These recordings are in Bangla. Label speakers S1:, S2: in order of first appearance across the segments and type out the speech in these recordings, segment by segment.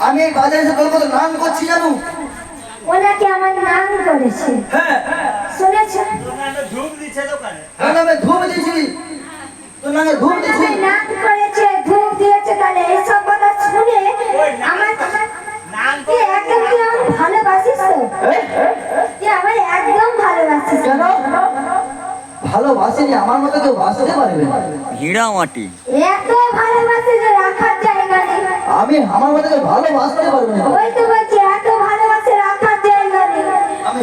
S1: আমি এই বাজারে এসে তোর কত নাম করছি জানো?
S2: ওনাকে আমার নাম করেছে।
S1: হ্যাঁ
S2: শুনেছেন?
S3: তোর নামে ধূপ দিচ্ছে দোকানে।
S1: তোর নামে ধূপ দিয়েছি, তোর নামে ধূপ দিয়েছি,
S2: নাম করেছে, ধূপ দিয়েছে। তাহলে এইসব কথা শুনে আমার
S3: নাম
S2: তুই একদম তুই আমার ভালোবাসিস তো? তুই আমার একদম ভালোবাসিস।
S1: কেন ভালোবাসিনি? আমার মতো কেউ বাঁচতে পারবে না।
S4: হীরা মাটি
S2: এত ভালোবাসে যে রাখার জায়গা নেই।
S1: আমি আমার মতো কেউ ভালোবাসতে পারবে না।
S2: ওই তো বলছি এত ভালোবাসে রাখার জায়গা নেই।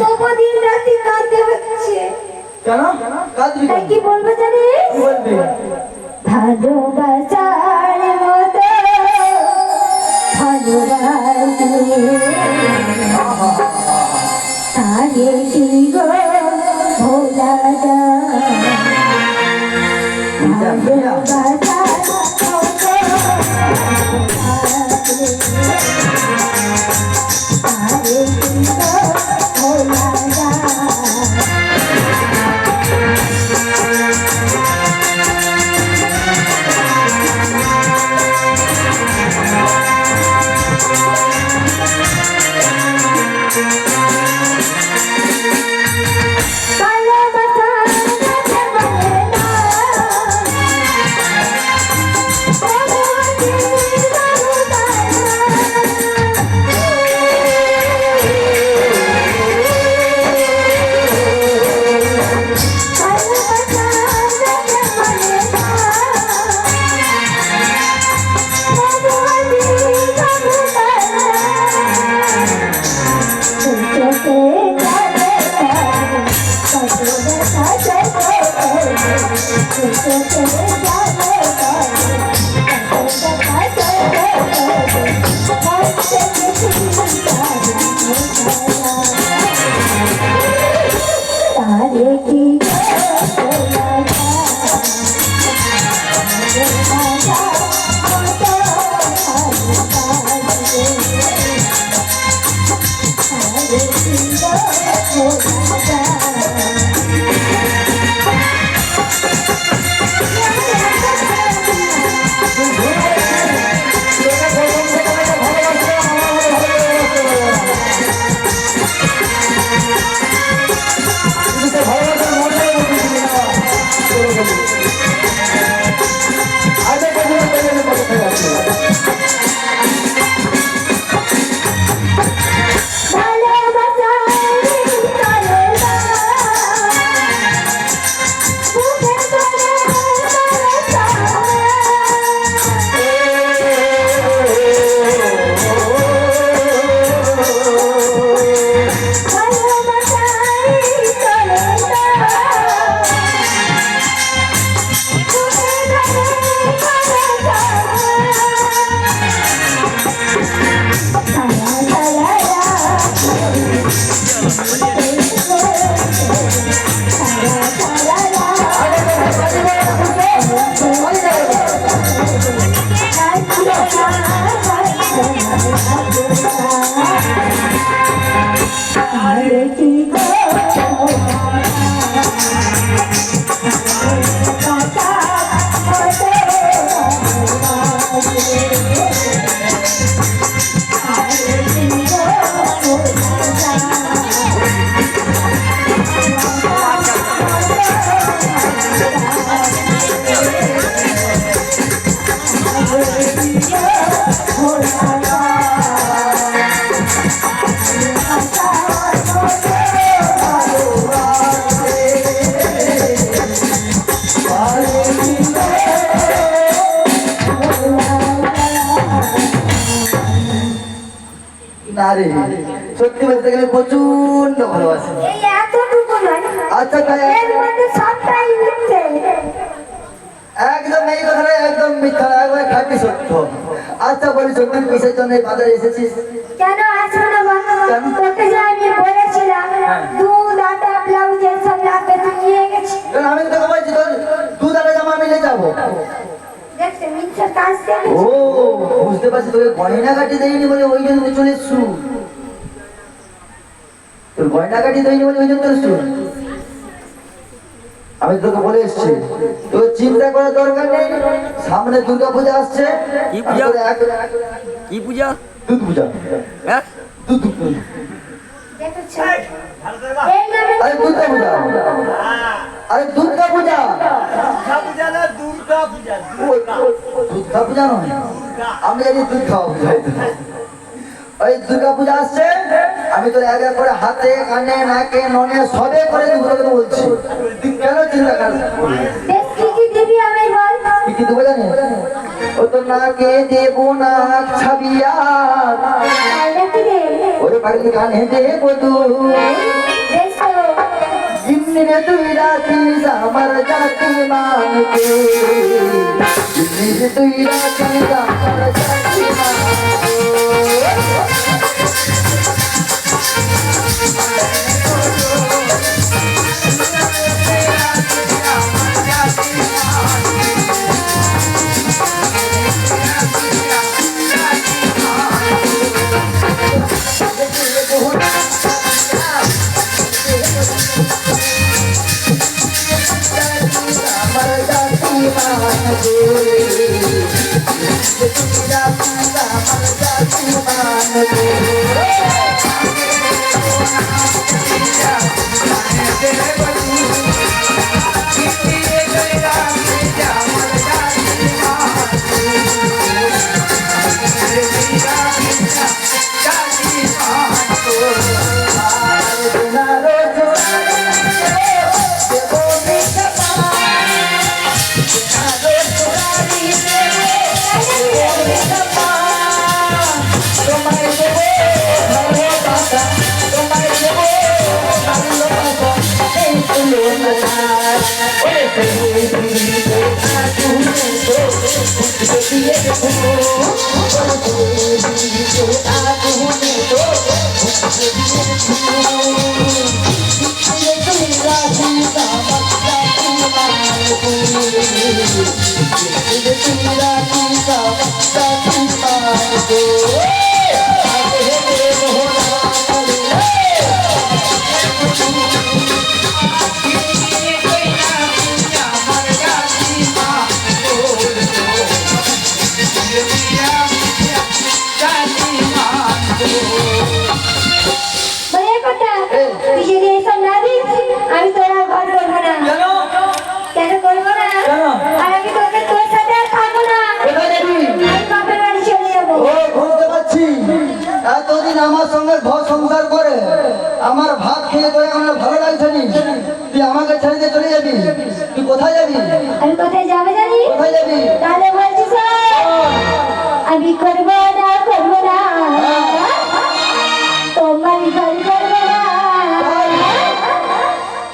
S2: তবু দিন রাতি কাঁদতে হচ্ছে।
S1: কেন কাঁদবি?
S2: তাই কি বলবো জানিস?
S1: কি বলবি?
S2: ভালোবাসার মতো ভালোবাসি তারে কি গো ভোলা যায়? ভালোবাসার মতো তারে কি গো ভোলা যায়?
S1: আরে সত্যি বলতে গেলে প্রচন্ড ভালোবাসি।
S2: এই এতটুকু নয়,
S1: আচ্ছা তাই
S2: এর মধ্যে সবটাই মিথ্যে।
S1: একদম এই কথাটা একদম মিথ্যা না, একবারে খাঁটি সত্য। আচ্ছা বলি সত্যি কিসের জন্য এই বাজারে এসেছিস?
S2: কেন আসবো না বল?
S1: কেন?
S2: তোকে যে আমি বলেছিলাম দুধ আটা ব্লাউজ এসব লাগবে, তুই নিয়ে গেছিস।
S1: কারণ আমি তোকে বলছি তোর দুধ আটা জামা আমি নিয়ে যাবো।
S2: দেখছে মিথ্যে কাজ দেখে।
S1: ও বুঝতে পারছি, তোকে গয়না কাটি দেয়নি বলে ওই জন্য তুই চলে এসছু। তোর গয়না কাটি দেয়নি বলে ওই জন্য চলে এসছু। আমি তোকে বলে এসছি তোর চিন্তা করার দরকার নেই, সামনে দুর্গা পূজা আসছে।
S4: কি পূজা?
S1: আর তোর
S4: কি পূজা?
S1: দুধ পূজা।
S4: হ্যাঁ?
S1: দুধ পূজা।
S2: দেখেছ?
S3: ভালো করে বাপ।
S2: এই নামে
S1: আরে দুর্গা পূজা,
S3: হ্যাঁ,
S1: আরে দুর্গা পূজা।
S3: দুর্গা পূজা না, দুর্গা পূজা,
S1: ওই,
S3: দুর্গা।
S1: দুর্গা পূজা নয়,
S3: দুর্গা।
S1: আমি জানি দুধ খাওয়া পূজা। ওই দুর্গা পূজা আসছে, আমি তোর এক এক করে হাতে কানে নাকে ননে সবে করে দিব তোকে বলছি। তুই কেন চিন্তা করিস?
S2: বেশ কি কি দিবি আমি বল?
S1: কি কি দেবো জানিস? ও তো নাকে দেবো নাক ছাবিয়া,
S2: তাই নাকি রে?
S1: ওরে পাগলি কানে দেবো দুধ।
S2: বেশ তো।
S1: জিন্দিরে তুই রাখিস আমার জাতি মানকে, জিন্দিরে তুই রাখিস আমার জাতি মানকে। আমার জাতি মানকে, জিন্দিরে তুই রাখিস আমার জাতি মানকে।
S2: বলে কথা, তুই যদি এসব না দিস, আমি তোর আর ঘর করবো না। কেন করবো না? আর আমি তোকে তোর সাথে আর থাকবো না।
S1: কোথায় যাবি?
S2: আমি বাপের বাড়ি চলে যাবো।
S1: ও বুঝতে পারছি, এতদিন আমার সঙ্গে ঘর সংসার করে আমার ভাত খেয়ে তোর এখন আর ভালো লাগছে নি, তুই আমাকে ছেড়ে দিয়ে চলে যাবি। তুই কোথায় যাবি?
S2: আমি কোথায় যাবে জানি?
S1: কোথায় যাবি?
S2: তাহলে বলছি শোন, আমি করবো না, করবো না, তোমার ঘর করবো না,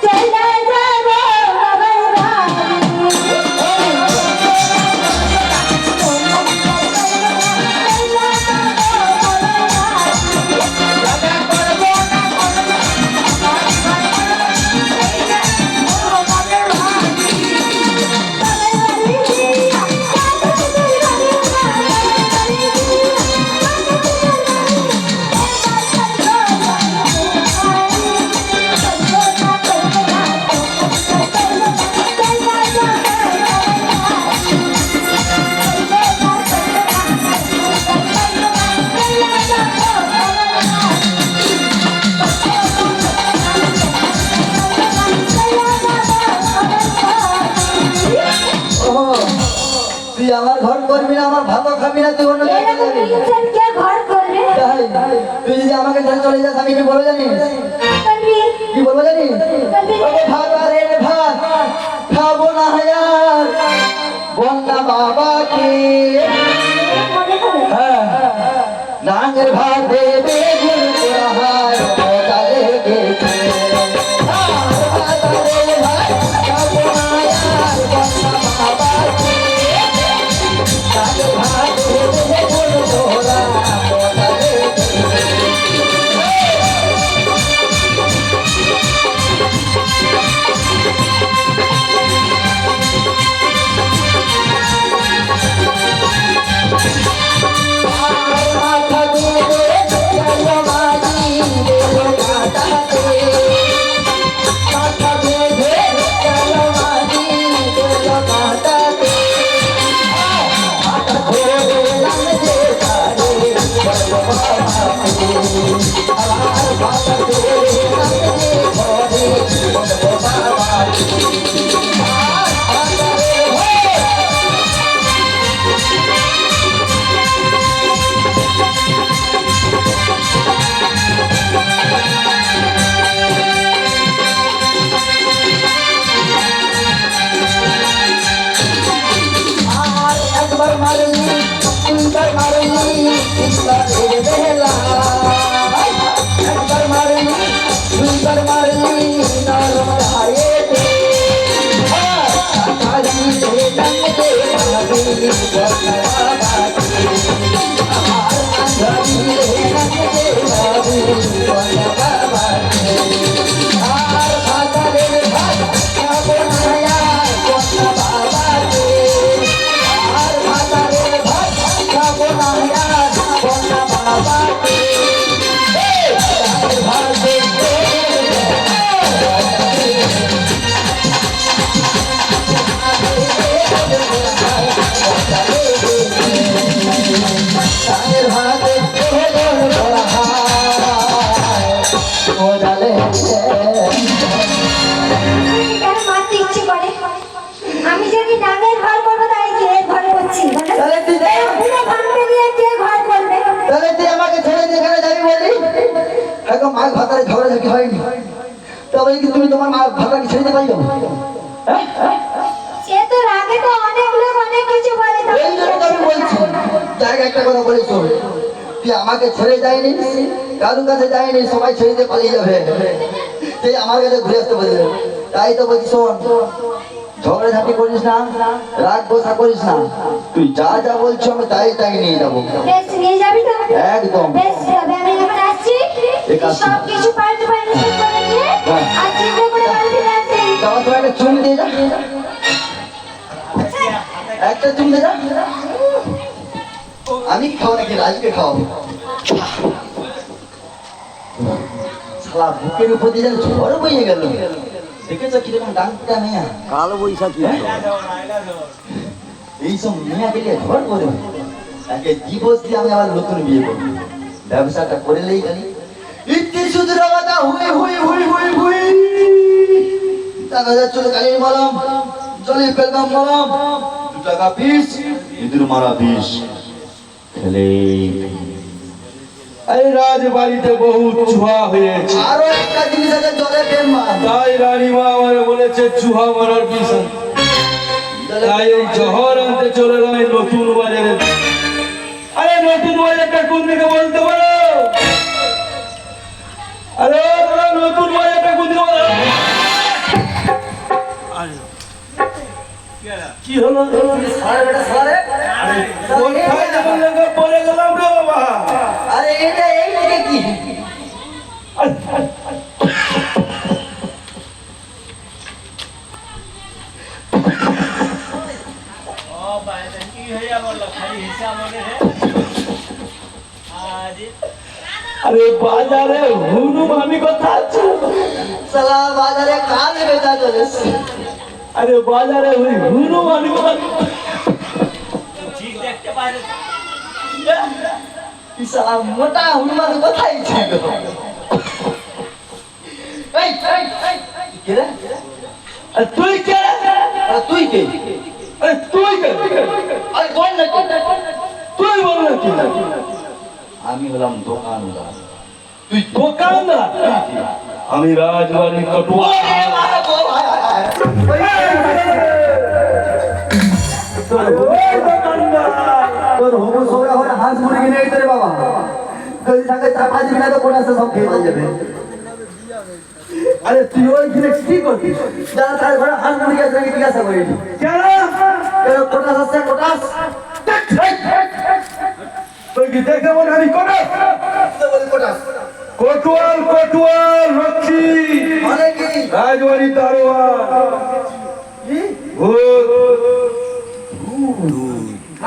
S2: চলে যাবো বাবার বাড়ি।
S1: তুই আমার ঘর করবি না, আমার ভাত খাবি না, তুই অন্য জায়গায়
S2: এরকম
S1: যাবি।
S2: ইনসান কে ঘর করবে?
S1: তাই, তুই যদি আমাকে ছেড়ে চলে যাস আমি কি বলবো জানিস?
S2: করবি?
S1: কি বলবো জানিস? ওরে ভাত আর এনে ভাত খাবো না হায়ার বন্যা বাবাকে।
S2: মনে হবে?
S1: হ্যাঁ, নাঙ্গের ভাতে বেগুন পোড়া হয় মজা লেগেছে ভাতারে ভাত খাবো না আর বন্যা বাবাজি ভাতে বেগুন পোড়া মজা লেগেছে মাথা দিয়ে গেল মাঝি গেল কাটাতে মাথা দিয়ে গেল মাঝি গেল কাটাতে মাথা ধরলাম যে তারে বড় বাবাকে আর মাথা ধরলাম যে ঘরে বড় বাবাকে একবার মারলি তিনবার মারলি তিনবার বেলা একবার মারলি দুইবার মারলি নরম হায়ে দে কাজি দে দে মারলি বলবাবাকে আমার কাজি দে মারলি বলবাবাকে আর ভাতারে ভাত খাবো না আর বলবাবাকে আর ভাতারে ভাত খাবো না আর বন্যা বাবাকে ভাতে তাদের ভাতে বেগুন পোড়া হয় মজা লেগেছে
S2: কেন মারতে ইচ্ছে করে? আমি যদি নামের ঘর করবো তাই কে ঘর করছি বলো?
S1: তাহলে তুই দে।
S2: পুরো ভাঙতে দিয়ে কে ঘর করবে?
S1: তাহলে তুই আমাকে ছেড়ে দিয়ে এখানে যাবি বলি এখন মা ভাতারে ঝগড়াঝাটি হয়নি তবে কি তুমি তোমার মা ভাতাকে ছেড়ে দিতে পারো
S2: সে তো রাগে তো অনেক লোক অনেক কিছু বলে তো।
S1: এই জন্য তো আমি বলছি জায়গা একটা কথা বলি শোন তুই আমাকে ছেড়ে যায়নি কারুর কাছে যায়নি সবাই ছেড়ে দিয়ে পালিয়ে যাবে তুই আমার কাছে ঘুরে আসতে বলবে তাই তো বলছি শোন ঝগড়াঝাটি করিস না রাগ গোসা করিস না তুই যা যা বলছো আমি তাই তাই নিয়ে যাবো
S2: বেশ নিয়ে যাবি তো?
S1: একদম
S2: বেশ তবে আমি এখন আসছি।
S1: ঠিক আছে।
S2: সব কিছু পাল্টে পাল্টে ঠিক করে দিয়ে
S1: হ্যাঁ।
S2: আর চিন্তা করে বাড়ি ফিরে আসছি।
S1: তোমার তোমার একটা চুম দিয়ে যা একটা চুম দিয়ে যা আমি খাও নাকি রাজকে খাওয়াবো শালা বুকের উপর দিয়ে যেন ঝড় বইয়ে গেল দেখেছো কিরকম ডাক্তার মেয়া
S4: কালো বৈশাখী
S1: এইসব মেয়া গেলে ঝড় করে তাকে দিবস দিয়ে আমি আবার নতুন বিয়ে করবো ব্যবসাটা করে লেই গেলি ইতি শুধু রাওয়াটা হুই হুই হুই হুই হুই টাকা যাচ্ছিল কালির মলম জলি ফেলবাম মলম 2 টাকা পিস ইঁদুর মারা বিষ খেলে
S5: এই রাজবাড়িতে বহু চুহা হয়েছে
S1: আরো একটা জিনিস আছে জলে প্রেম মান
S5: তাই রানীমা আমার বলেছে চুহা মারার বিষয় তাই এই জহর আনতে চলে এলাম এই নতুন বাজারে আরে নতুন বাজারটা কোন দিকে বলতে পারো আরে তোরা নতুন বাজারটা কোন দিকে বলো কি হলো
S1: সারে বেটা সারে
S5: কোথায় যখন লেগে পড়ে গেলাম রে বাবা
S1: আরে এটা এই লেগে কি
S5: আরে বাজারে হনুমানি কথা আছে
S1: সালা বাজারে কাল বেচা চলেছে
S5: আরে বাজারে ওই হনুমানি কথা
S1: এই সালা মোটা হনুমান কোথায় ছিল এই কে রে
S5: আর তুই কে
S1: আর তুই কে
S5: আরে তুই কে
S1: আরে বল না
S5: তুই বল না কি
S1: আমি হলাম দোকানদার
S5: তুই দোকানদার আমি রাজবাড়ির কটুয়া
S1: তোর হবু সৌরা ঘরে হাঁস মুরগি নেই তোরে বাবা পাঁচবি না তো কোন আসতে সব খেয়ে হয়ে যাবে।
S5: আরে তুই ওইখানে কি করছিস?
S1: যারা তার ঘরে হাঁস মুরগি আছে নাকি জিজ্ঞাসা করিনি।
S5: কেন?
S1: কেন কোটাস আসছে কোটাস?
S5: তুই কি দেখে মনে আমি কোন
S1: বলি কোটাস।
S5: কটুয়াল কটুয়াল রক্ষী
S1: মানে কি?
S5: রাজবাড়ি দারোয়ান
S1: কি?
S5: ভূত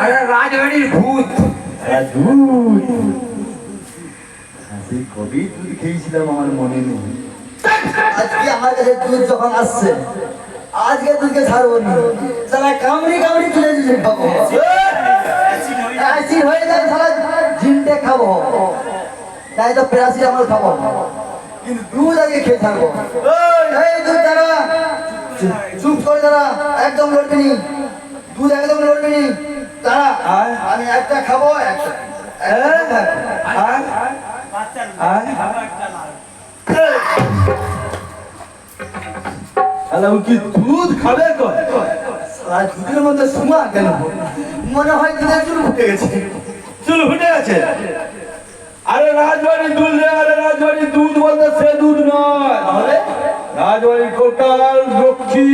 S3: আরে রাজবাড়ির ভূত।
S1: দুধ। সেই কবি দুধ খেয়েছিলাম আমার মনে নেই। আজকে আমার কাছে দুধ যখন আসছে আজকে দুধকে ছাড়বো না। সারা কামড়ি কামড়ি তুলে দিলে খাবো। অ্যাসিড হয়ে যায় সারা জিনটে খাবো। তাই তো প্যারাসিটামল খাবো। কিন্তু দুধ আগে খেয়ে থাকবো। এই দুধ দাঁড়া। চুপ করে দাঁড়া। একদম লড়বি নি। দুধ একদম লড়বি নি। দাঁড়া। আমি একটা খাবো একটা।
S5: কি দুধ খাবে কয়?
S1: আর দুধের মধ্যে সুমা কেন? মনে হয় দুধের চুল ফুটে গেছে।
S5: চুল ফুটে গেছে। আরে রাজবাড়ি দুধ রে, আরে রাজবাড়ি দুধ বলতে সে দুধ নয়।
S1: তাহলে
S5: রাজবাড়ি কোটাল রক্ষী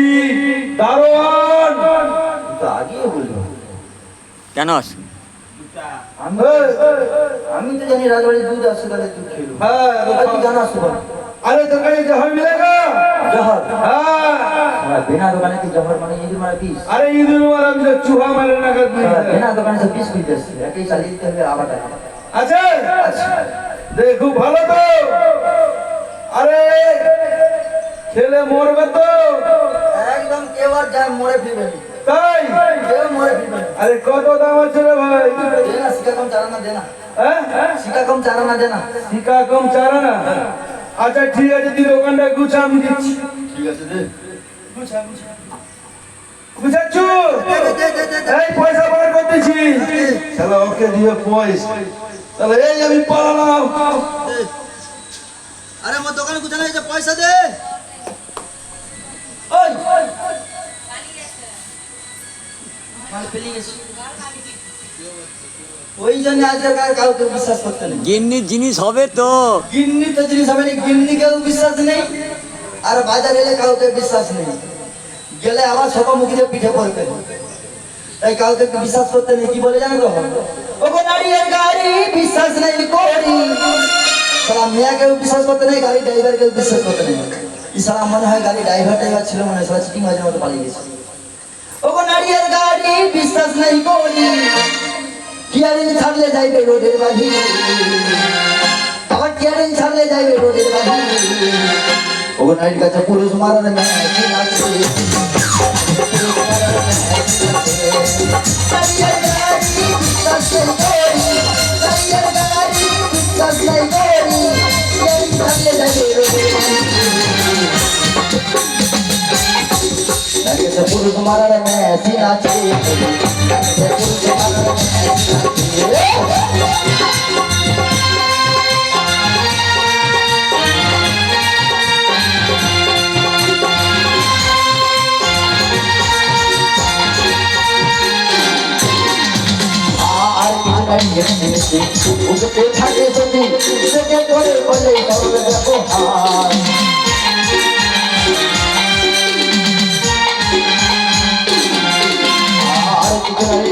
S5: দারোয়ান।
S1: তো আগেই বললো।
S4: কেন
S1: আমি তো জানি রাজবাড়ির দুধ আসছে তাহলে দুধ খেলো।
S5: হ্যাঁ
S1: তুই জানা সুবল।
S5: আরে তোর কাছে জহর মিলেগা?
S1: জহর।
S5: হ্যাঁ
S1: বিনা দোকানে কি জহর মানে ইঁদুর মারা বিষ?
S5: আরে ইঁদুর মারা বিষ চুহা মারে না
S1: বিনা দোকানে তো বিষ খুঁজতেছে। একই চালিয়ে দিতে হবে আবার টাকা।
S5: আছে দেখো ভালো তো। আরে ছেলে মরবে তো
S1: একদম কেউ আর যায় মরে ফিরবে না।
S5: তাই?
S1: কেউ মরে ফিরবে না।
S5: আরে কত দাম আছে রে ভাই?
S1: দে না শিকা কম চারা না দে না।
S5: হ্যাঁ
S1: শিকা কম চারা না দে না।
S5: শিকা কম চারা না? আচ্ছা ঠিক আছে, তুই দোকানটা গুছা, আমি দিচ্ছি।
S1: ঠিক আছে দে।
S5: বুঝাচ্ছু? এই পয়সা বার করতেছি। চলো ওকে দিয়ে পয়সা। তাহলে এই আমি পালালাম।
S1: আরে আমার দোকানে কোথায় নাই যে পয়সা দে। ওই মাল পেলি গেছে। ওই জন্য আজকাল কাউকে বিশ্বাস করতে নেই।
S4: গিন্নির জিনিস হবে তো।
S1: গিন্নি তো জিনিস হবে না। গিন্নিকেও বিশ্বাস নেই আর বাজার এলে কাউকে বিশ্বাস নেই। গেলে আবার সবা মুখিতে পিঠে পড়বে। তাই কাউকে বিশ্বাস করতে নেই। কি বলে জানো তো? ওগো নারীর গাড়ি বিশ্বাস নেই করি। সারা মেয়াকেও বিশ্বাস করতে নেই, গাড়ি ড্রাইভারকেও বিশ্বাস করতে নেই। ইসারা মনে হয় গাড়ি ড্রাইভার ছিল মনে হয় সারা চিটিং বাজের মতো পালিয়ে গেছে। ওগো নারীর গাড়ি বিশ্বাস নেই করি। টিয়ারিং ছাড়লে যাইবে রোডের বাড়ি। আবার টিয়ারিং ছাড়লে যাইবে রোডের বাড়ি। ওগো নারীর কাছে পুরুষ মারার ম্যাচিং আছে। নারীর গাড়ি বিশ্বাস নেই করি। নারীর গাড়ি বিশ্বাস নেই করি। টিয়ারিং ছাড়লে যাইবে রোডের বাড়ি। নারীর কাছে পুরুষ মারার ম্যাচিং আছে। পুরুষ মারার ম্যাচিং আছে। আর কিছু নাই এমনি উঠতে থাকে যদি থেকে পরে বলে সরল ব্যবহার। আর কিছু নাই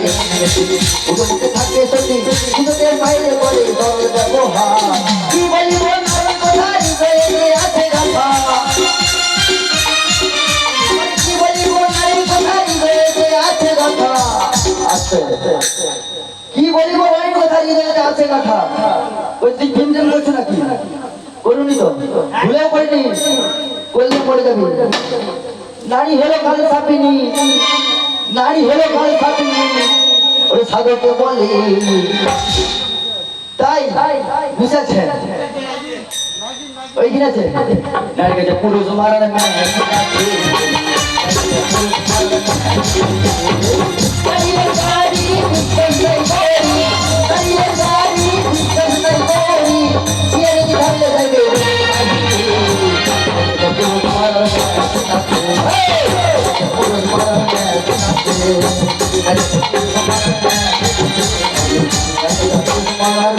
S1: এমনি উঠতে থাকে যদি উঠতে বাইরে বলে সরল ব্যবহার। কি বলিব নারী কোথায় গিয়ে আছে গাথা। কি বলিব নারী কোথায় গিয়ে আছে গাথা। আছে কি বলিব নারী কোথায় গিয়ে আছে গাথা। ওই তুই ফিল্ম করছো নাকি? করুনি তো, ভুলেও করিনি। করলে পড়ে যাবি। নারী হলো কাল সাপিনি। নারী হলো কাল সাপিনি। ওরে সাগরকে বলি তাই বুঝেছে। ওই কিনেছে নারী কাছে পুরুষ মারার ম্যাচিং আছে। নারীর গাড়ি বিশ্বাস নেই করি। নারীর গাড়ি বিশ্বাস নেই করি। টিয়ারিং ছাড়লে যাইবে পুরুষ মারার ম্যাচিং আছে। পুরুষ মারার ম্যাচিং আছে। পুরুষ মারার